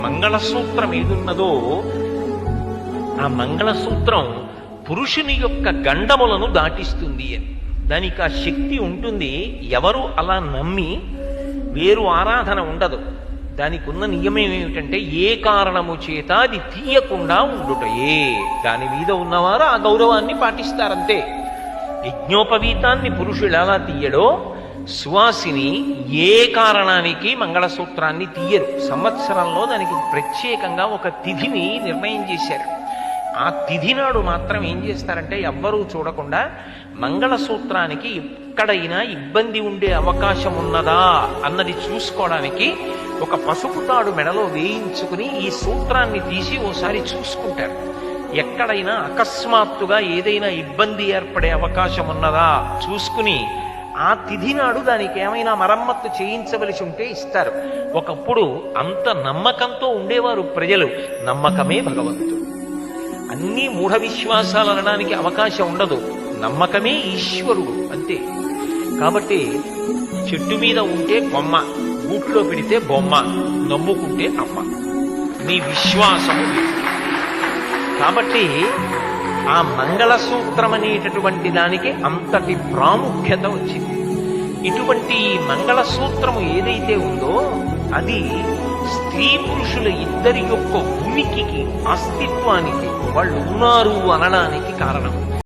మంగళసూత్రం ఏదున్నదో ఆ మంగళసూత్రం పురుషుని యొక్క గండములను దాటిస్తుంది అని. దానికి ఆ శక్తి ఉంటుంది. ఎవరు అలా నమ్మి వేరు ఆరాధన ఉండదు. దానికి ఉన్న నియమం ఏమిటంటే ఏ కారణము చేత అది తీయకుండా ఉండుటయే. దాని మీద ఉన్నవారు ఆ గౌరవాన్ని పాటిస్తారంతే. యజ్ఞోపవీతాన్ని పురుషుడు ఎలా తీయడో సువాసిని ఏ కారణానికి మంగళసూత్రాన్ని తీయరు. సంవత్సరంలో దానికి ప్రత్యేకంగా ఒక తిథిని నిర్ణయం చేశారు. ఆ తిథి నాడు మాత్రం ఏం చేస్తారంటే ఎవ్వరూ చూడకుండా మంగళసూత్రానికి ఎక్కడైనా ఇబ్బంది ఉండే అవకాశం ఉన్నదా అన్నది చూసుకోవడానికి ఒక పసుపు తాడు మెడలో వేయించుకుని ఈ సూత్రాన్ని తీసి ఓసారి చూసుకుంటారు. ఎక్కడైనా అకస్మాత్తుగా ఏదైనా ఇబ్బంది ఏర్పడే అవకాశం ఉన్నదా చూసుకుని ఆ తిథి నాడు దానికి ఏమైనా మరమ్మత్తు చేయించవలసి ఉంటే ఇస్తారు. ఒకప్పుడు అంత నమ్మకంతో ఉండేవారు ప్రజలు. నమ్మకమే భగవంతుడు. అన్నీ మూఢ విశ్వాసాలు అనడానికి అవకాశం ఉండదు. నమ్మకమే ఈశ్వరుడు అంతే. కాబట్టి చెట్టు మీద ఉంటే కొమ్మ, గూట్లో పెడితే బొమ్మ, నమ్ముకుంటే అమ్మ. నీ విశ్వాసము కాబట్టి ఆ మంగళసూత్రం అనేటటువంటి దానికి అంతటి ప్రాముఖ్యత వచ్చింది. ఇటువంటి మంగళసూత్రము ఏదైతే ఉందో అది స్త్రీ పురుషుల ఇద్దరి యొక్క ఉనికికి, అస్తిత్వానికి, వాళ్ళు ఉన్నారు అనడానికి కారణం.